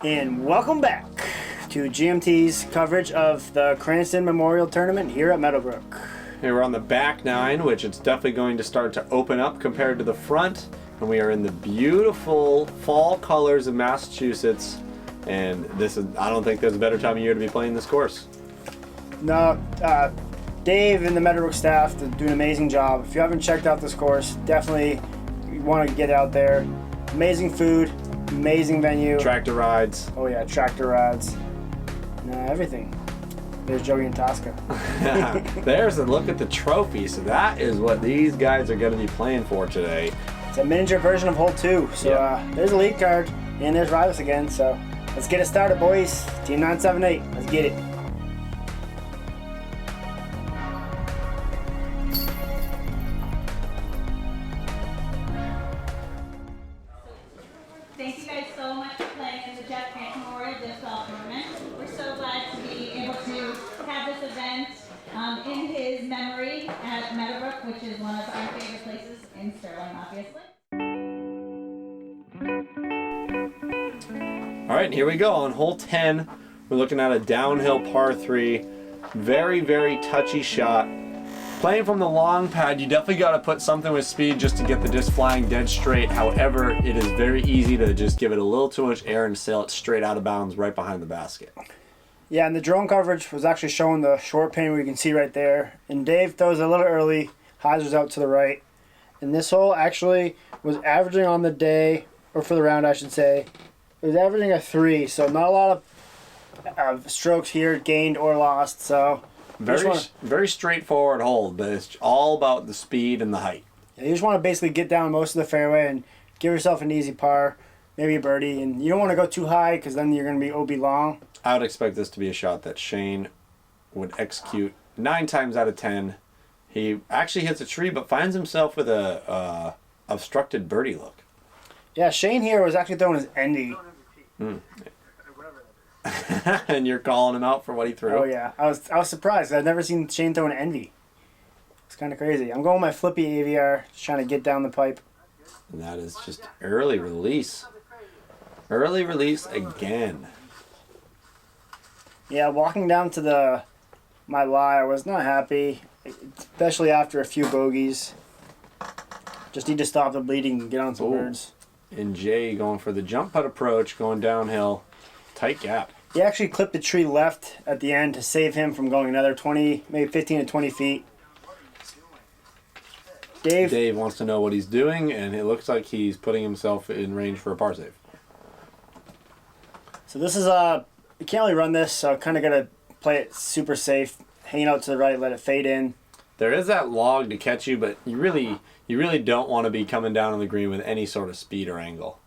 And welcome back to GMT's coverage of the Cranson Memorial Tournament here at Meadowbrook. Here we're on the back nine, which it's definitely going to start to open up compared to the front. And we are in the beautiful fall colors of Massachusetts. And this is, I don't think there's a better time of year to be playing this course. No, Dave and the Meadowbrook staff do an amazing job. If you haven't checked out this course, definitely want to get out there. Amazing food, amazing venue. Tractor rides. Oh yeah, tractor rides. Everything. There's Joey and Tosca. There's a look at the trophy. So that is what these guys are going to be playing for today. It's a miniature version of hole 2. So there's a lead card, and there's Raivis again. So let's get it started, boys. Team 978. Let's get it. Thank you guys so much for playing in the Jeff Grant Memorial Disc Golf Tournament. We're so glad to be able to have this event in his memory at Meadowbrook, which is one of our favorite places in Sterling, obviously. All right, here we go. On hole 10, we're looking at a downhill par 3. Very, very touchy shot. Playing from the long pad, you definitely got to put something with speed just to get the disc flying dead straight. However, it is very easy to just give it a little too much air and sail it straight out of bounds right behind the basket. Yeah, and the drone coverage was actually showing the short pin where you can see right there. And Dave throws a little early, hyzers out to the right. And this hole actually was averaging on the day, or for the round I should say, it was averaging a 3. So not a lot of strokes here gained or lost. So very straightforward hole, but it's all about the speed and the height. Yeah, you just want to basically get down most of the fairway and give yourself an easy par, maybe a birdie. And you don't want to go too high because then you're going to be OB long. I would expect this to be a shot that Shane would execute 9 times out of 10. He actually hits a tree, but finds himself with a obstructed birdie look. Yeah, Shane here was actually throwing his endy. And you're calling him out for what he threw. Oh yeah, I was surprised. I've never seen Shane throw an envy. It's kind of crazy. I'm going with my flippy AVR, just trying to get down the pipe. And that is just early release. Early release again. Yeah, walking down to my lie, I was not happy, especially after a few bogeys. Just need to stop the bleeding and get on some birds. And Jay going for the jump putt approach, going downhill. Tight gap. He actually clipped the tree left at the end to save him from going another 20, maybe 15 to 20 feet. Dave wants to know what he's doing, and it looks like he's putting himself in range for a par save. So this is you can't really run this, so kind of got to play it super safe. Hanging out to the right, let it fade in. There is that log to catch you, but you really don't want to be coming down on the green with any sort of speed or angle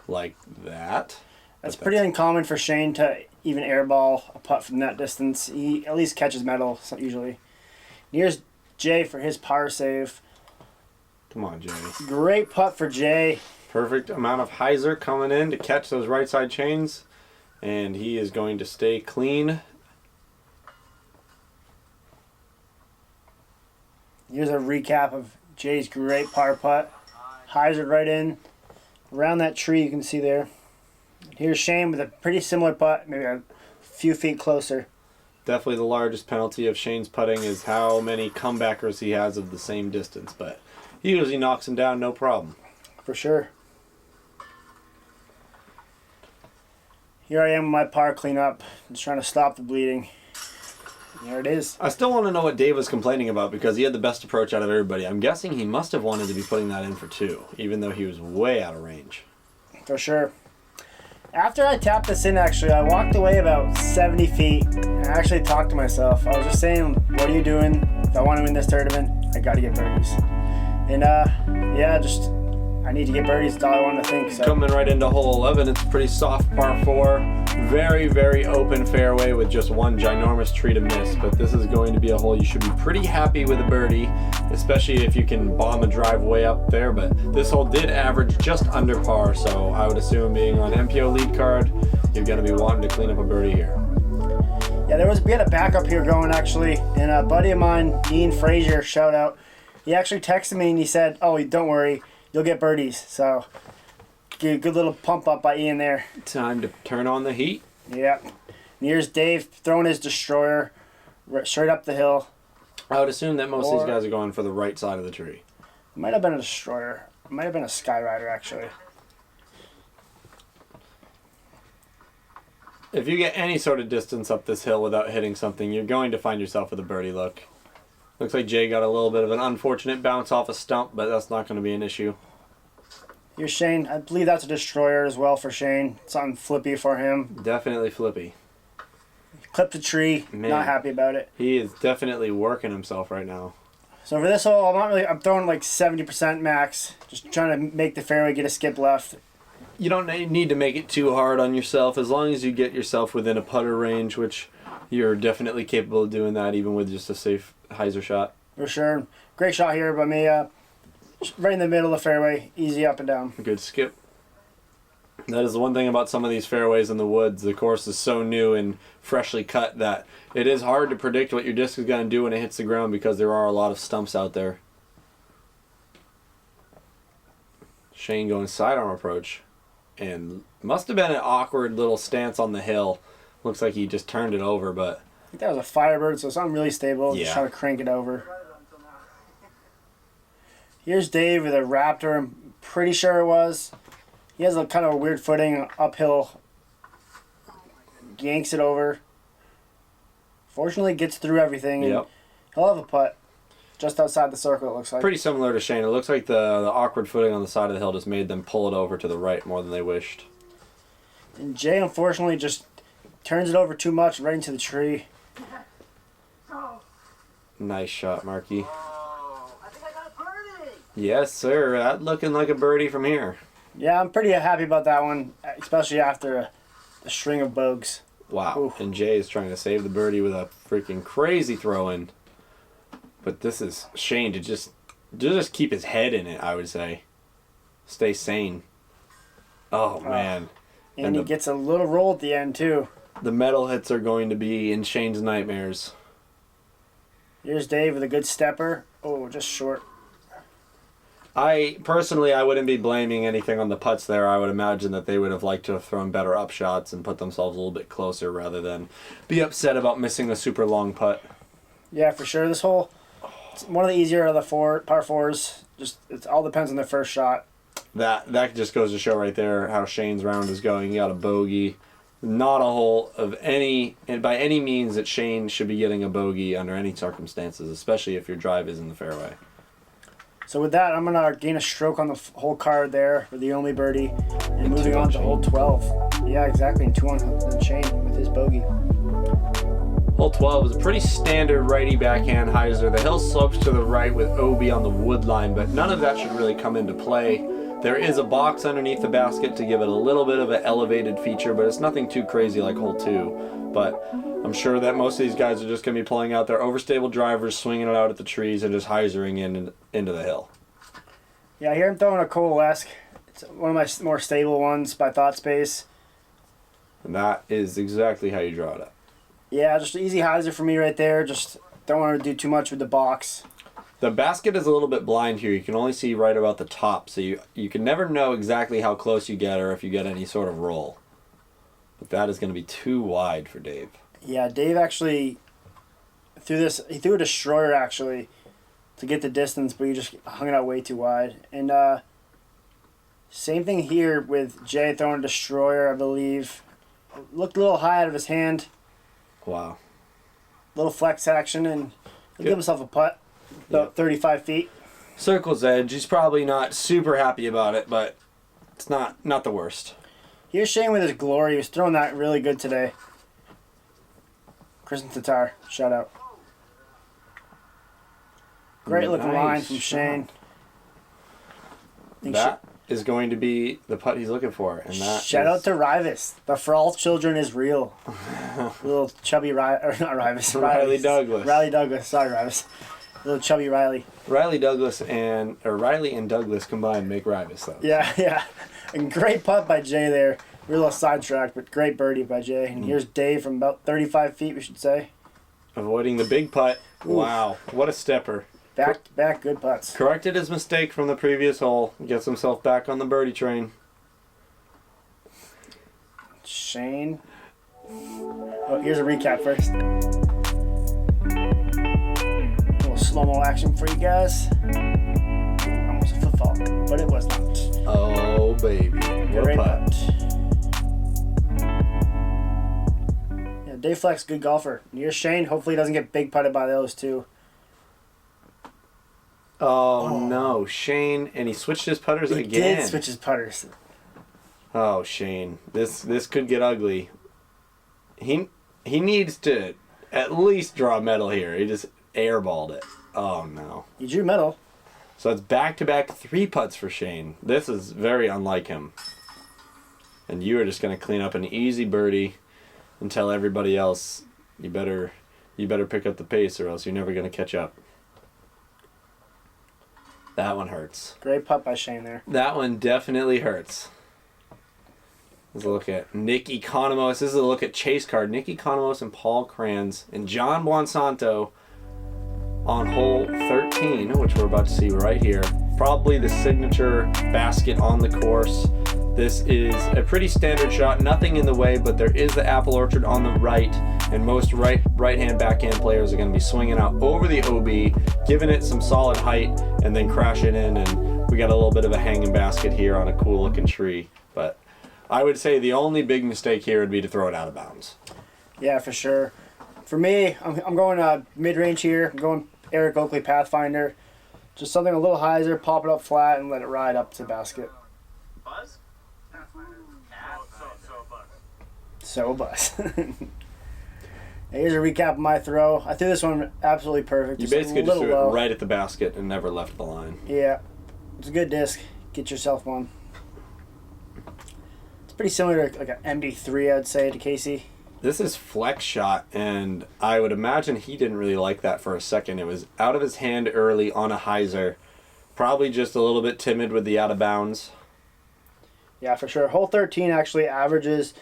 like that. That's pretty uncommon for Shane to even airball a putt from that distance. He at least catches metal usually. And here's Jay for his par save. Come on, Jay. Great putt for Jay. Perfect amount of hyzer coming in to catch those right side chains. And he is going to stay clean. Here's a recap of Jay's great par putt. Hyzered right in. Around that tree you can see there. Here's Shane with a pretty similar putt, maybe a few feet closer. Definitely the largest penalty of Shane's putting is how many comebackers he has of the same distance, but he usually knocks them down no problem. For sure. Here I am with my par cleanup, just trying to stop the bleeding. There it is. I still want to know what Dave was complaining about because he had the best approach out of everybody. I'm guessing he must have wanted to be putting that in for 2, even though he was way out of range. For sure. After I tapped this in, actually, I walked away about 70 feet and I actually talked to myself. I was just saying, what are you doing? If I want to win this tournament, I got to get birdies. And I need to get birdies. That's all I wanted to think. So. Coming right into hole 11, it's a pretty soft par 4. Very, very open fairway with just one ginormous tree to miss. But this is going to be a hole you should be pretty happy with a birdie, especially if you can bomb a drive way up there. But this hole did average just under par, so I would assume being on MPO lead card, you're going to be wanting to clean up a birdie here. Yeah, we had a backup here going actually, and a buddy of mine, Ian Frazier, shout out. He actually texted me and he said, "Oh, don't worry, you'll get birdies." So Good little pump up by Ian there. Time to turn on the heat. Yeah. And here's Dave throwing his destroyer straight up the hill. I would assume that most of these guys are going for the right side of the tree. It might have been a destroyer. It might have been a Skyrider, actually. If you get any sort of distance up this hill without hitting something, you're going to find yourself with a birdie look. Looks like Jay got a little bit of an unfortunate bounce off a stump, but that's not going to be an issue. Here's Shane. I believe that's a destroyer as well for Shane. Something flippy for him. Definitely flippy. Clipped a tree. Man, not happy about it. He is definitely working himself right now. So for this hole, I'm throwing like 70% max. Just trying to make the fairway, get a skip left. You don't need to make it too hard on yourself as long as you get yourself within a putter range, which you're definitely capable of doing that even with just a safe hyzer shot. For sure. Great shot here by me. Right in the middle of the fairway. Easy up and down. Good skip. That is the one thing about some of these fairways in the woods. The course is so new and freshly cut that it is hard to predict what your disc is going to do when it hits the ground because there are a lot of stumps out there. Shane going sidearm approach. And must have been an awkward little stance on the hill. Looks like he just turned it over, but... I think that was a Firebird, so something really stable. Yeah. Just trying to crank it over. Here's Dave with a Raptor. I'm pretty sure it was. He has a kind of a weird footing uphill. Yanks it over. Fortunately, gets through everything. And Yep. He'll have a putt just outside the circle, it looks like. Pretty similar to Shane. It looks like the awkward footing on the side of the hill just made them pull it over to the right more than they wished. And Jay, unfortunately, just turns it over too much right into the tree. Nice shot, Marky. I think I got a birdie. Yes, sir. That looking like a birdie from here. Yeah, I'm pretty happy about that one, especially after a string of bogeys. Wow. Oof. And Jay is trying to save the birdie with a freaking crazy throw-in. But this is Shane to just keep his head in it, I would say. Stay sane. Oh, man. And he gets a little roll at the end, too. The metal hits are going to be in Shane's nightmares. Here's Dave with a good stepper. Oh, just short. I wouldn't be blaming anything on the putts there. I would imagine that they would have liked to have thrown better up shots and put themselves a little bit closer rather than be upset about missing a super long putt. Yeah, for sure. This hole, it's one of the easier of the par fours. Just it all depends on the first shot. That just goes to show right there how Shane's round is going. He got a bogey. Not a hole of any, and by any means that Shane should be getting a bogey under any circumstances, especially if your drive is in the fairway. So with that, I'm going to gain a stroke on the whole card there for the only birdie. And moving on to hole 12. Yeah, exactly. And 2 on Shane with his bogey. Hole 12 is a pretty standard righty backhand hyzer. The hill slopes to the right with OB on the wood line, but none of that should really come into play. There is a box underneath the basket to give it a little bit of an elevated feature, but it's nothing too crazy like hole 2. But I'm sure that most of these guys are just going to be pulling out their overstable drivers, swinging it out at the trees, and just hyzering into the hill. Yeah, here I'm throwing a Coalesque. It's one of my more stable ones by Thought Space. And that is exactly how you draw it up. Yeah, just an easy hyzer for me right there. Just don't want to do too much with the box. The basket is a little bit blind here. You can only see right about the top, so you can never know exactly how close you get or if you get any sort of roll. But that is going to be too wide for Dave. Yeah, Dave actually threw a destroyer actually to get the distance, but he just hung it out way too wide. And same thing here with Jay throwing a destroyer, I believe. Looked a little high out of his hand. Wow. Little flex action, and he'll give himself a putt. About 35 feet. Circle's edge. He's probably not super happy about it, but it's not the worst. Here's Shane with his glory. He was throwing that really good today. Kristen Tatar, shout out. Great looking line from Shane. That is going to be the putt he's looking for, and that. Shout out to Raivis. The For All Children is real. Little chubby Riley Douglas. Riley Douglas. Sorry, Raivis. Little chubby Riley. Riley and Douglas combined make Raivis, though. Yeah. And great putt by Jay there. We're a little sidetracked, but great birdie by Jay. And here's Dave from about 35 feet, we should say. Avoiding the big putt. Ooh. Wow, what a stepper. Back to back, good putts. Corrected his mistake from the previous hole. Gets himself back on the birdie train. Shane. Oh, here's a recap first. A little slow-mo action for you guys. Almost a football, but it was not. Oh, baby. What a putt. Yeah, Dave Fleck's a good golfer. Here's Shane. Hopefully he doesn't get big putted by those two. Oh, no. Shane, and he switched his putters He again. did switch his putters. Oh, Shane. This could get ugly. He needs to at least draw a medal here. He just airballed it. Oh, no. He drew medal. So it's back-to-back 3 putts for Shane. This is very unlike him. And you are just going to clean up an easy birdie and tell everybody else, you better pick up the pace or else you're never going to catch up. That one hurts. Great putt by Shane there. That one definitely hurts. Let's look at Nick Economos. This is a look at chase card. Nick Economos and Paul Kranz and John Buonsanto on hole 13, which we're about to see right here. Probably the signature basket on the course. This is a pretty standard shot, nothing in the way, but there is the apple orchard on the right, and most right-hand backhand players are going to be swinging out over the OB, giving it some solid height, and then crash it in, and we got a little bit of a hanging basket here on a cool-looking tree. But I would say the only big mistake here would be to throw it out of bounds. Yeah, for sure. For me, I'm going mid-range here. I'm going Eric Oakley Pathfinder. Just something a little hyzer, pop it up flat, and let it ride up to the basket. Buzz? So buzz. Here's a recap of my throw. I threw this one absolutely perfect. You Just basically a just little threw low. it right at the basket and never left the line. Yeah. It's a good disc. Get yourself one. It's pretty similar to like an MD3, I'd say, to Casey. This is Fleck shot, and I would imagine he didn't really like that for a second. It was out of his hand early on a hyzer. Probably just a little bit timid with the out of bounds. Yeah, for sure. Hole 13 actually averages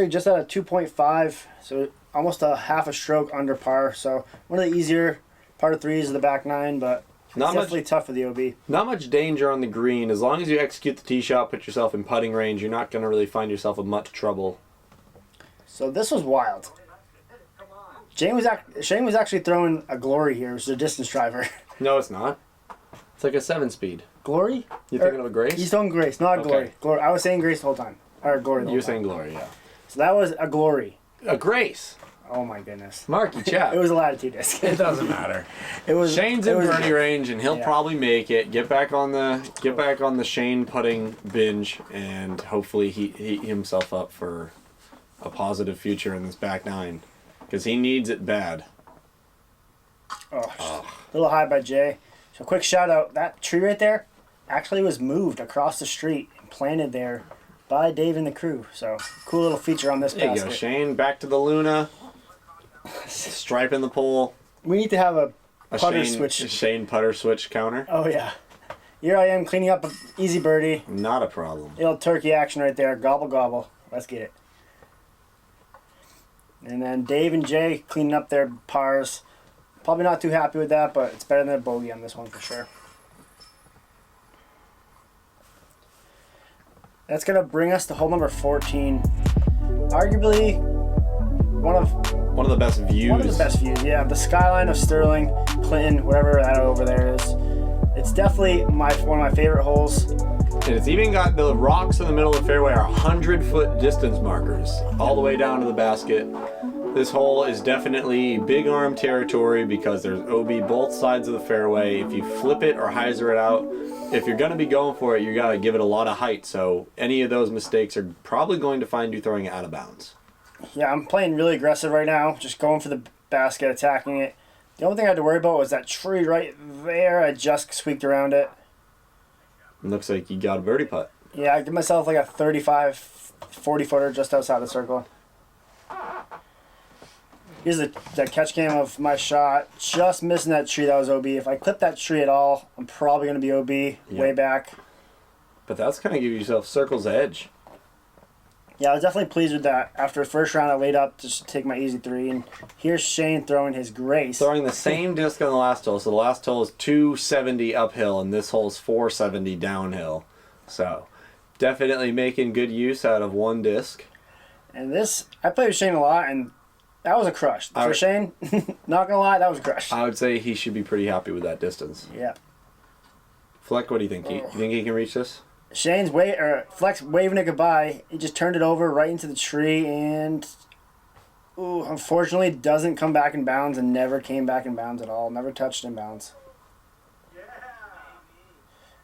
just at a 2.5, so almost a half a stroke under par. So one of the easier par 3s of the back 9, but Not definitely much, tough for the OB. not much danger on the green. As long as you execute the tee shot, put yourself in putting range, you're not going to really find yourself in much trouble. So this was wild. Shane was actually throwing a Glory here, which is a distance driver. No, it's not. It's like a 7-speed. Glory? You thinking of a Grace? He's throwing Grace, not a Okay. Glory. Glory. I was saying Grace the whole time. Or Glory the whole You're time. saying Glory, yeah. So that was a Glory. A Grace. Oh my goodness. Marky chap. It was a Latitude disc. It doesn't matter. It was. Shane's it in was, birdie range, and he'll Yeah. probably make it. Get back on the Shane putting binge, and hopefully he himself up for a positive future in this back 9, because he needs it bad. Oh, a little high by Jay. So quick shout out. That tree right there actually was moved across the street and planted there by Dave and the crew. So cool little feature on this There you basket. go, Shane. Back to the Luna. Striping the pole. We need to have a A putter Shane, switch. a Shane putter switch counter. Oh yeah. Here I am cleaning up an easy birdie. Not a problem. Little turkey action right there. Gobble gobble. Let's get it. And then Dave and Jay cleaning up their pars. Probably not too happy with that, but it's better than a bogey on this one for sure. That's going to bring us to hole number 14. Arguably one of the best views. One of the best views, yeah. The skyline of Sterling, Clinton, whatever that over there is. It's definitely one of my favorite holes. And it's even got the rocks in the middle of the fairway are 100-foot distance markers all the way down to the basket. This hole is definitely big arm territory because there's OB both sides of the fairway. If you flip it or hyzer it out, if you're going to be going for it, you got to give it a lot of height. So any of those mistakes are probably going to find you throwing it out of bounds. Yeah, I'm playing really aggressive right now. Just going for the basket, attacking it. The only thing I had to worry about was that tree right there. I just squeaked around it. It looks like you got a birdie putt. Yeah, I give myself like a 35, 40 footer just outside the circle. Here's the catch cam of my shot. Just missing that tree that was OB. If I clip that tree at all, I'm probably going to be OB way back. But that's kind of give yourself circle's edge. Yeah, I was definitely pleased with that. After the first round, I laid up just to take my easy 3. And here's Shane throwing his Grace. Throwing the same disc on the last hole. So the last hole is 270 uphill, and this hole's 470 downhill. So definitely making good use out of one disc. And this, I played with Shane a lot, and that was a crush. For Shane, not going to lie, that was a crush. I would say he should be pretty happy with that distance. Yeah. Fleck, what do you think? You think he can reach this? Shane's Fleck's waving it goodbye. He just turned it over right into the tree, and unfortunately doesn't come back in bounds and never came back in bounds at all. Never touched in bounds.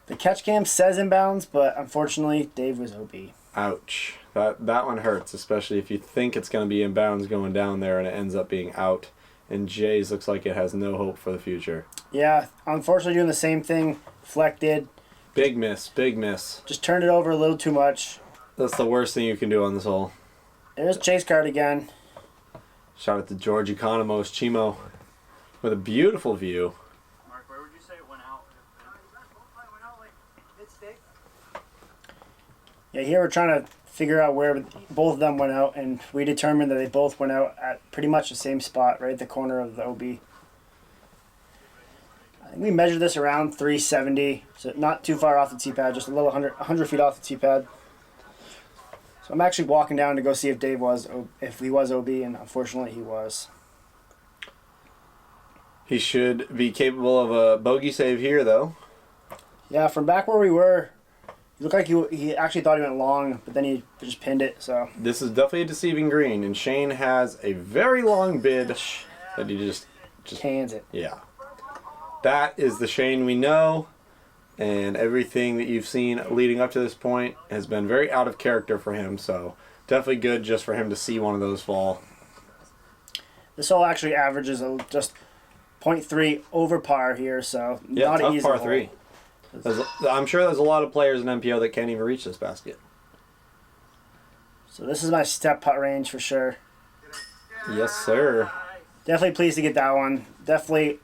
The catch cam says in bounds, but unfortunately Dave was OB. Ouch. That one hurts, especially if you think it's going to be in bounds going down there and it ends up being out. And Jay's looks like it has no hope for the future. Yeah, unfortunately doing the same thing Fleck did. Big miss, big miss. Just turned it over a little too much. That's the worst thing you can do on this hole. There's Chase card again. Shout out to George Economos Chimo with a beautiful view. Mark, where would you say it went out? Went out like mid-stick. Yeah, here we're trying to figure out where both of them went out, and we determined that they both went out at pretty much the same spot, right at the corner of the OB. I think we measured this around 370, so not too far off the tee pad, just a little 100 feet off the tee pad. So I'm actually walking down to go see if he was OB, and unfortunately he was. He should be capable of a bogey save here, though. Yeah, from back where we were, it looked like he actually thought he went long, but then he just pinned it. So this is definitely a deceiving green, and Shane has a very long bid that he just cans it. Yeah. That is the Shane we know, and everything that you've seen leading up to this point has been very out of character for him, so definitely good just for him to see one of those fall. This hole actually averages just 0.3 over par here, so yeah, not tough easy par hole. 3. I'm sure there's a lot of players in MPO that can't even reach this basket. So this is my step putt range for sure. Yes, sir. Definitely pleased to get that one. Definitely,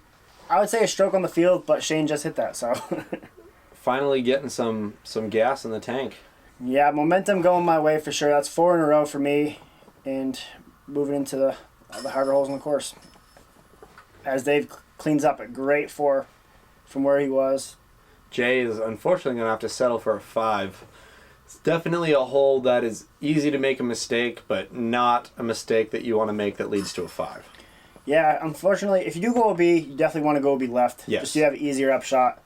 I would say a stroke on the field, but Shane just hit that, so. Finally getting some gas in the tank. Yeah, momentum going my way for sure. That's 4 in a row for me, and moving into the harder holes in the course. As Dave cleans up a great 4 from where he was. Jay is unfortunately going to have to settle for a 5. It's definitely a hole that is easy to make a mistake, but not a mistake that you want to make that leads to a 5. Yeah, unfortunately, if you do go OB, you definitely want to go OB left. Yes. Just so you have an easier upshot.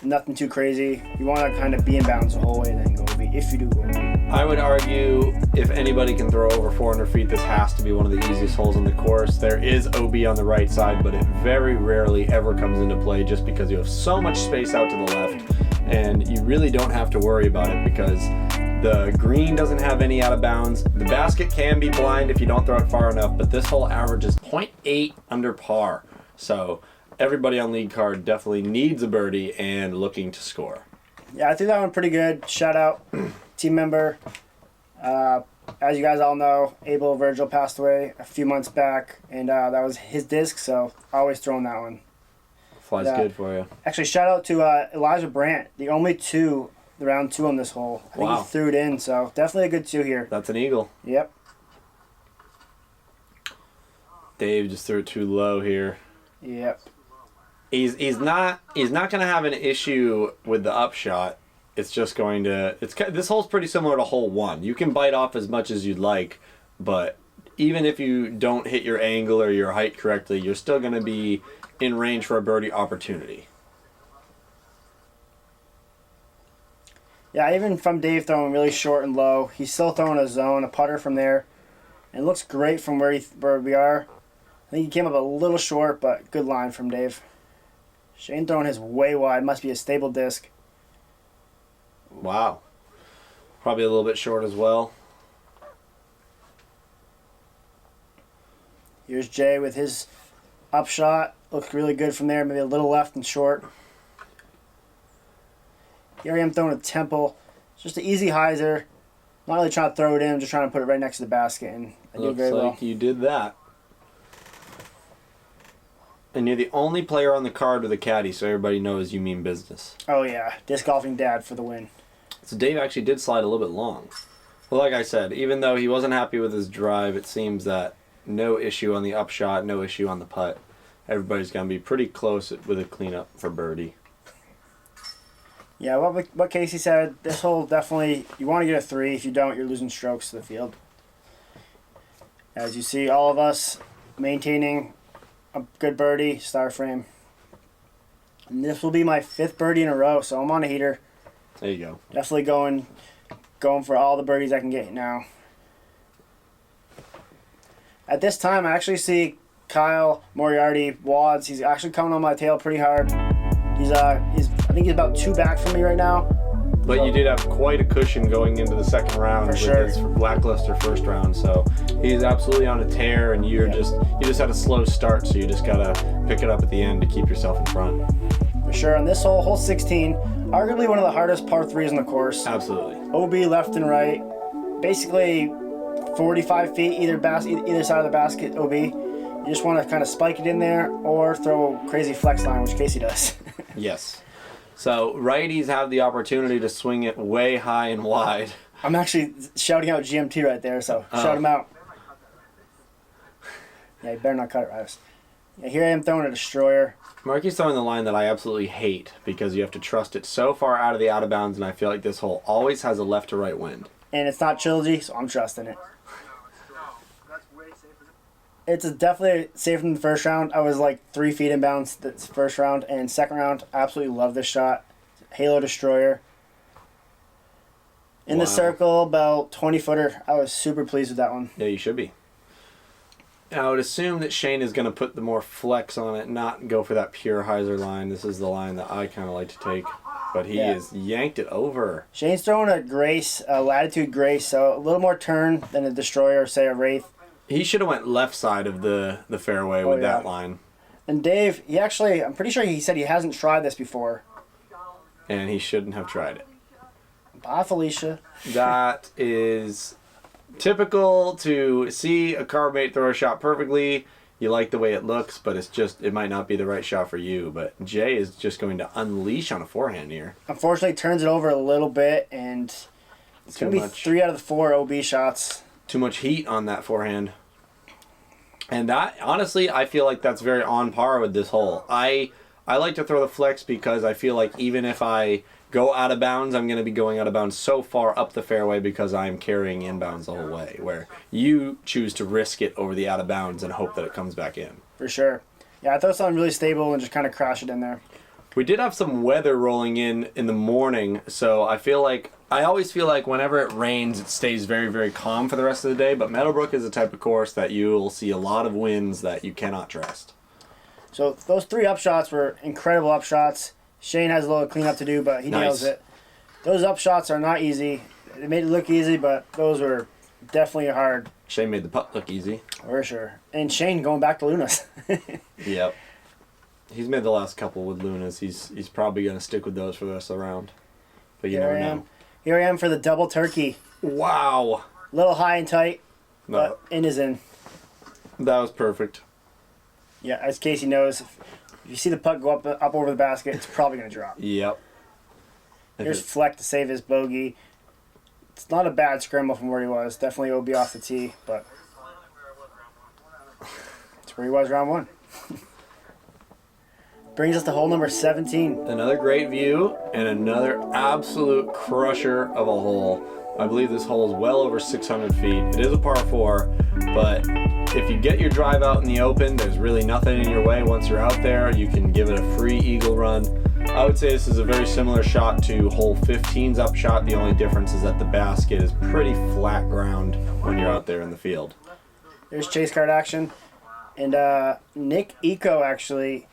Nothing too crazy. You want to kind of be in bounds the whole way and then go OB, if you do go OB. I would argue if anybody can throw over 400 feet, this has to be one of the easiest holes on the course. There is OB on the right side, but it very rarely ever comes into play just because you have so much space out to the left, and you really don't have to worry about it because the green doesn't have any out of bounds. The basket can be blind if you don't throw it far enough, but this hole averages 0.8 under par. So everybody on lead card definitely needs a birdie and looking to score. Yeah, I think that one pretty good. Shout out, team member. As you guys all know, Abel Virgil passed away a few months back, and that was his disc, so always throwing that one. Flies good for you. Actually, shout out to Elijah Brandt, the only 2, the round 2 on this hole. I think he threw it in, so definitely a good 2 here. That's an eagle. Yep. Dave just threw it too low here. Yep. He's not going to have an issue with the upshot. It's just going to this hole's pretty similar to hole 1. You can bite off as much as you'd like, but even if you don't hit your angle or your height correctly, you're still going to be in range for a birdie opportunity. Yeah, even from Dave throwing really short and low, he's still throwing a zone, a putter from there. And it looks great from where we are. I think he came up a little short, but good line from Dave. Shane throwing his way wide. Must be a stable disc. Wow. Probably a little bit short as well. Here's Jay with his upshot. Looks really good from there. Maybe a little left and short. Here I am throwing a temple. It's just an easy hyzer. Not really trying to throw it in. I'm just trying to put it right next to the basket. And I do very well. Looks like you did that. And you're the only player on the card with a caddy, so everybody knows you mean business. Oh, yeah. Disc golfing dad for the win. So Dave actually did slide a little bit long. Well, like I said, even though he wasn't happy with his drive, it seems that no issue on the upshot, no issue on the putt. Everybody's going to be pretty close with a cleanup for birdie. Yeah, what Casey said, this hole definitely, you want to get a 3. If you don't, you're losing strokes to the field. As you see, all of us maintaining a good birdie, star frame. And this will be my 5th birdie in a row, so I'm on a heater. There you go. Definitely going for all the birdies I can get now. At this time, I actually see Kyle Moriarty Wads. He's actually coming on my tail pretty hard. I think he's about 2 back from me right now. But So, you did have quite a cushion going into the second round For with sure. his lackluster first round. So he's absolutely on a tear, and you just had a slow start, so you just gotta pick it up at the end to keep yourself in front. For sure. On this hole 16, arguably one of the hardest par 3s on the course. Absolutely. OB left and right, basically 45 feet either side of the basket. OB. You just want to kind of spike it in there or throw a crazy flex line, which Casey does. Yes. So righties have the opportunity to swing it way high and wide. I'm actually shouting out GMT right there, so shout him out. Yeah, you better not cut it, Raivis. Yeah, here I am throwing a destroyer. Marky's throwing the line that I absolutely hate because you have to trust it so far out of the out of bounds, and I feel like this hole always has a left to right wind. And it's not trilogy, so I'm trusting it. That's way safer. It's definitely safer than the first round. I was like 3 feet inbounds this first round, and second round, absolutely love this shot. Halo destroyer. In the Wow. circle, about 20-footer. I was super pleased with that one. Yeah, you should be. I would assume that Shane is going to put the more flex on it, not go for that pure hyzer line. This is the line that I kind of like to take, but he has yanked it over. Shane's throwing a Grace, a Latitude Grace, so a little more turn than a destroyer, say a Wraith. He should have went left side of the fairway with that line. And Dave, I'm pretty sure he said he hasn't tried this before. And he shouldn't have tried it. Bye, Felicia. That is typical to see a carbonate throw a shot perfectly. You like the way it looks, but it might not be the right shot for you. But Jay is just going to unleash on a forehand here. Unfortunately, turns it over a little bit, and it's going to be 3 out of the 4 OB shots. Too much heat on that forehand. And that, honestly, I feel like that's very on par with this hole. I like to throw the flex because I feel like even if I go out of bounds, I'm going to be going out of bounds so far up the fairway because I'm carrying inbounds the whole way, where you choose to risk it over the out of bounds and hope that it comes back in. For sure. Yeah, I throw something really stable and just kind of crash it in there. We did have some weather rolling in the morning, so I always feel like whenever it rains, it stays very, very calm for the rest of the day, but Meadowbrook is the type of course that you'll see a lot of winds that you cannot trust. So those 3 upshots were incredible upshots. Shane has a little cleanup to do, but he nails it. Those upshots are not easy. They made it look easy, but those were definitely hard. Shane made the putt look easy. For sure. And Shane going back to Lunas. Yep. He's made the last couple with Lunas. He's probably going to stick with those for the rest of the round. But you never know. Here I am for the double turkey. Wow. A little high and tight, No, but in is in. that was perfect. Yeah, as Casey knows, if you see the puck go up over the basket, it's probably going to drop. Yep. Here's Fleck to save his bogey. It's not a bad scramble from where he was. Definitely OB off the tee, but it's where he was round 1. Brings us to hole number 17. Another great view and another absolute crusher of a hole. I believe this hole is well over 600 feet. It is a par 4, but if you get your drive out in the open, there's really nothing in your way once you're out there. You can give it a free eagle run. I would say this is a very similar shot to hole 15's upshot. The only difference is that the basket is pretty flat ground when you're out there in the field. There's chase card action. And Nick Eco, actually,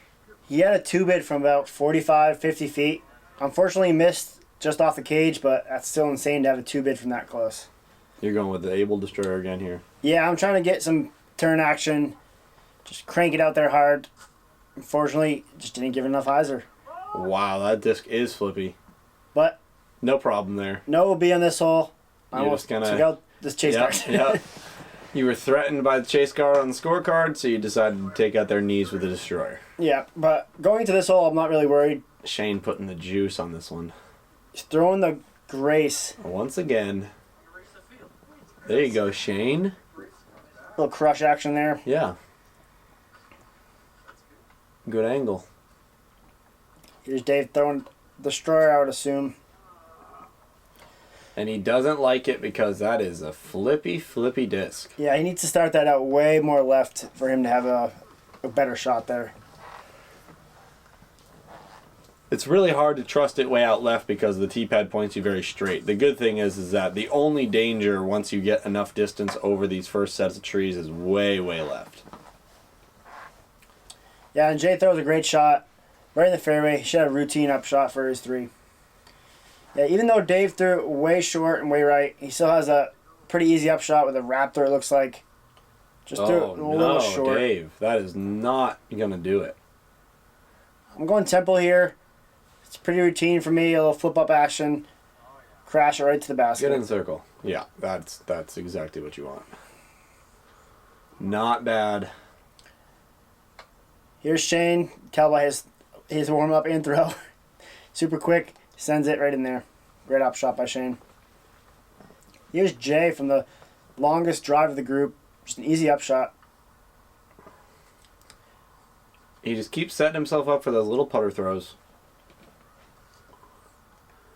he had a 2-bid from about 45, 50 feet. Unfortunately, he missed just off the cage, but that's still insane to have a 2-bid from that close. You're going with the Able Destroyer again here. Yeah, I'm trying to get some turn action. Just crank it out there hard. Unfortunately, just didn't give enough hyzer. Wow, that disc is flippy. But No problem there. no OB on this hole. I You're almost just gonna- took out this chase card. Yep. You were threatened by the chase card on the scorecard, so you decided to take out their knees with the Destroyer. Yeah, but going to this hole, I'm not really worried. Shane putting the juice on this one. He's throwing the Grace. Once again. There you go, Shane. Little crush action there. Yeah. Good angle. Here's Dave throwing Destroyer, I would assume. And he doesn't like it because that is a flippy disc. Yeah, he needs to start that out way more left for him to have a better shot there. It's really hard to trust it way out left because the T-pad points you very straight. The good thing is that the only danger once you get enough distance over these first sets of trees is way left. Yeah, and Jay throws a great shot right in the fairway. He should have a routine up shot for his 3. Yeah, even though Dave threw it way short and way right, he still has a pretty easy up shot with a Raptor, it looks like. Just threw it a little short. Dave, that is not going to do it. I'm going temple here. It's pretty routine for me. A little flip up action. Crash it right to the basket. Get in the circle. Yeah, that's exactly what you want. Not bad. Here's Shane. Tell by his warm up and throw. Super quick. Sends it right in there. Great up shot by Shane. Here's Jay from the longest drive of the group. Just an easy up shot. He just keeps setting himself up for those little putter throws.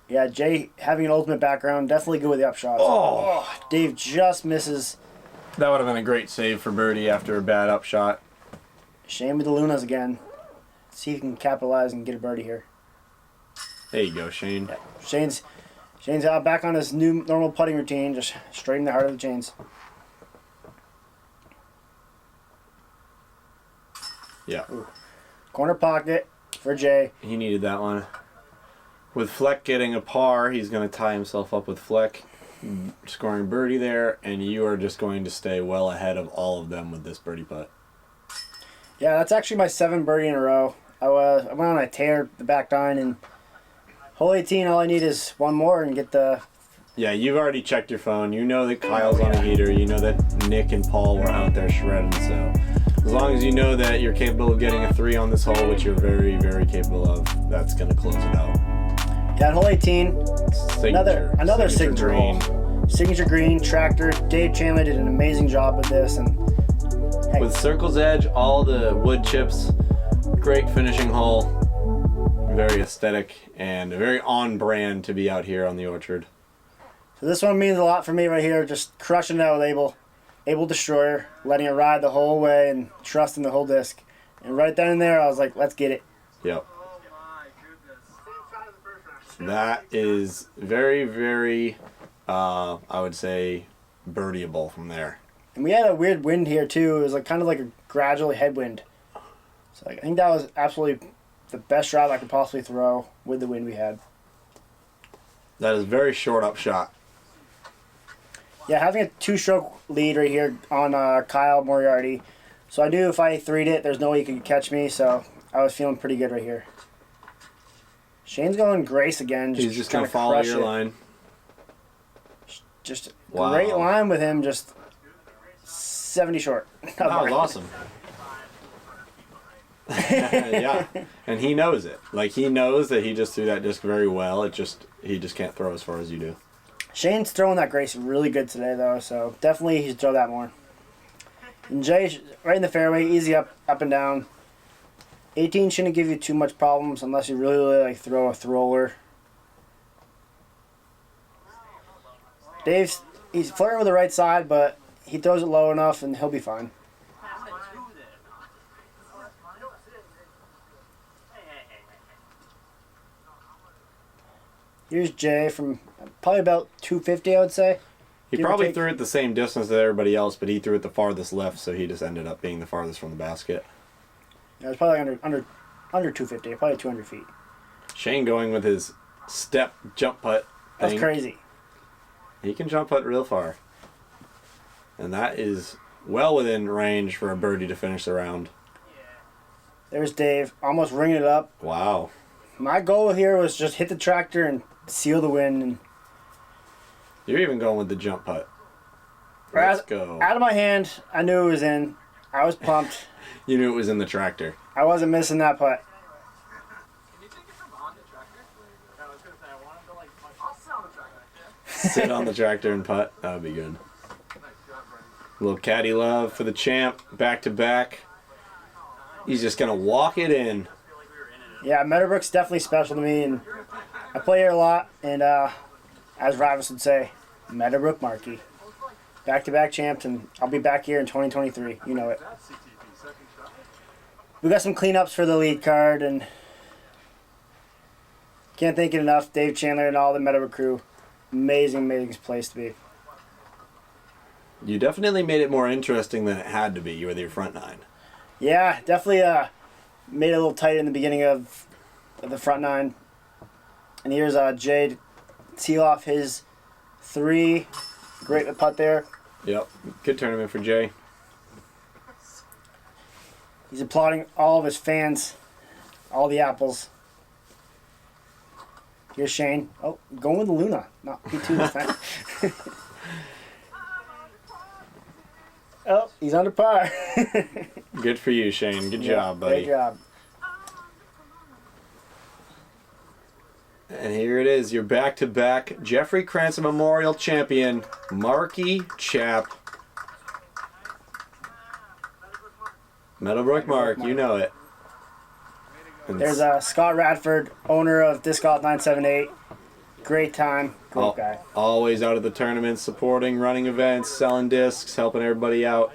Yeah, Jay having an ultimate background, definitely good with the up shots. Oh. Dave just misses. That would have been a great save for birdie after a bad up shot. Shane with the Lunas again. See if he can capitalize and get a birdie here. There you go, Shane. Yeah. Shane's back on his new normal putting routine, just straight in the heart of the chains. Yeah. Ooh. Corner pocket for Jay. He needed that one. With Fleck getting a par, he's going to tie himself up with Fleck, scoring birdie there, and you are just going to stay well ahead of all of them with this birdie putt. Yeah, that's actually my 7th birdie in a row. I went on a tear the back 9, and hole 18, all I need is one more and get the... Yeah, you've already checked your phone. You know that Kyle's on a heater. You know that Nick and Paul were out there shredding, so... As long as you know that you're capable of getting a 3 on this hole, which you're very capable of, that's going to close it out. Yeah, hole 18, another signature green. hole. Signature green, tractor. Dave Chandler did an amazing job with this. And hey, with circle's edge, all the wood chips, great finishing hole, very aesthetic, and very on brand to be out here on the orchard. So this one means a lot for me right here, just crushing it out with Able Destroyer, letting it ride the whole way and trusting the whole disc. And right then and there, I was like, let's get it. Yep. That is very, I would say, birdieable from there. And we had a weird wind here, too. It was like kind of like a gradual headwind. So I think that was absolutely the best shot I could possibly throw with the wind we had. That is very short up shot. Yeah, having a 2-stroke lead right here on Kyle Moriarty. So I knew if I 3'd it, there's no way he could catch me, so I was feeling pretty good right here. Shane's going Grace again. He's just going to follow your line. Just great line with him, just 70 short. That was awesome. Yeah, and he knows it. Like, he knows that he just threw that disc very well. He just can't throw as far as you do. Shane's throwing that Grace really good today, though, so definitely he should throw that more. And Jay, right in the fairway, easy up and down. 18 shouldn't give you too much problems unless you really like throw a thrower. He's flirting with the right side, but he throws it low enough and he'll be fine. Here's Jay from probably about 250, I would say. He probably threw it the same distance as everybody else, but he threw it the farthest left, so he just ended up being the farthest from the basket. Yeah, it was probably under 250, probably 200 feet. Shane going with his step jump putt thing. That's crazy. He can jump putt real far. And that is well within range for a birdie to finish the round. There's Dave, almost ringing it up. Wow. My goal here was just hit the tractor and seal the win. And you're even going with the jump putt. Let's go. Out of my hand, I knew it was in. I was pumped. You knew it was in the tractor. I wasn't missing that putt. Can you take it from on the tractor? I was going to say, I want him to I'll sit on the tractor. Sit on the tractor and putt. That would be good. A little caddy love for the champ. Back to back. He's just going to walk it in. Yeah, Meadowbrook's definitely special to me, and I play here a lot, and I as Raivis would say, Meadowbrook Marky. Back-to-back champs, and I'll be back here in 2023. You know it. We got some cleanups for the lead card, and can't thank it enough. Dave Chandler and all the Meadowbrook crew. Amazing, amazing place to be. You definitely made it more interesting than it had to be with your front nine. Yeah, definitely made it a little tight in the beginning of the front nine. And here's Jay to tee off his 3. Great putt there. Yep, good tournament for Jay. He's applauding all of his fans, all the apples. Here's Shane. Oh, going with the Luna. Not P2 this time. Oh, he's under par. Good for you, Shane. Good job, buddy. Great job. And here it is, your back-to-back Jeffrey Cranson Memorial Champion, Marky Chap. Meadowbrook Mark, you know it. And There's Scott Radford, owner of Disc Golf 978. Great time, great guy. Always out at the tournaments, supporting, running events, selling discs, helping everybody out.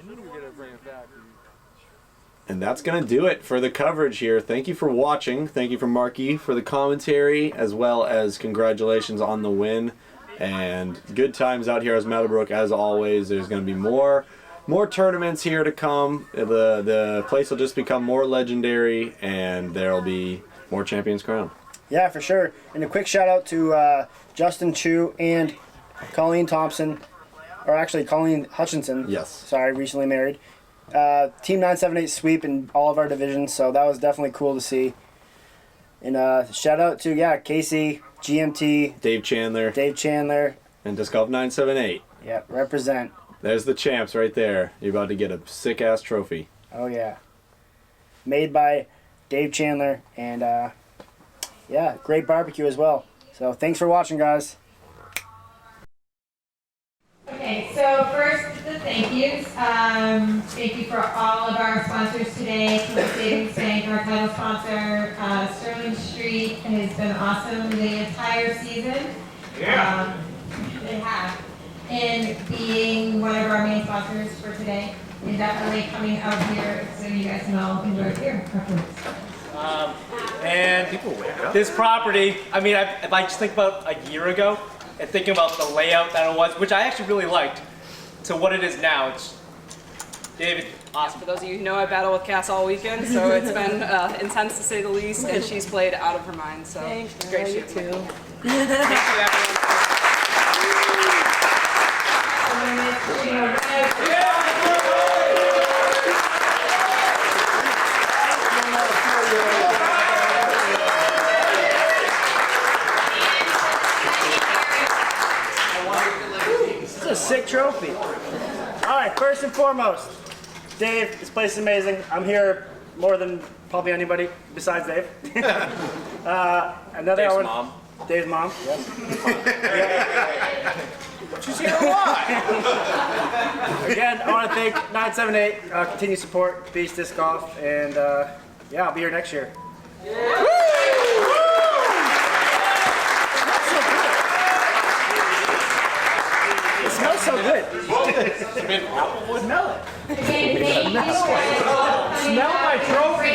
And that's going to do it for the coverage here. Thank you for watching. Thank you for Marky for the commentary, as well as congratulations on the win. And good times out here as Meadowbrook, as always. There's going to be more tournaments here to come. The place will just become more legendary, and there'll be more champions crowned. Yeah, for sure. And a quick shout out to Justin Chu and Colleen Thompson, or actually Colleen Hutchinson. Yes. Sorry, recently married. Team 978 sweep in all of our divisions, so that was definitely cool to see. And shout out to Casey, GMT, Dave Chandler, and Disc Golf 978. Yeah, represent. There's the champs right there. You're about to get a sick-ass trophy. Oh, yeah. Made by Dave Chandler, and great barbecue as well. So thanks for watching, guys. Okay, so first the thank yous. Thank you for all of our sponsors today. Columbus Savings Bank, our title sponsor, Sterling Street has been awesome the entire season. Yeah. They have. And being one of our main sponsors for today, and definitely coming out here so you guys can all enjoy it here. And this property, I mean, if I just think about a year ago and thinking about the layout that it was, which I actually really liked, to what it is now, it's David, awesome. For those of you who know, I battle with Cass all weekend, so it's been intense to say the least, and she's played out of her mind, so it's great shooting. Thank you, everyone. This is a sick trophy. All right, first and foremost, Dave, this place is amazing. I'm here more than probably anybody besides Dave. Dave's mom. Dave's mom, yep. She's here a lot. Again, I want to thank 978, continued support, Beast Disc Golf, and I'll be here next year. It smells so good. Smell it. Again, thank you. Smell my trophy.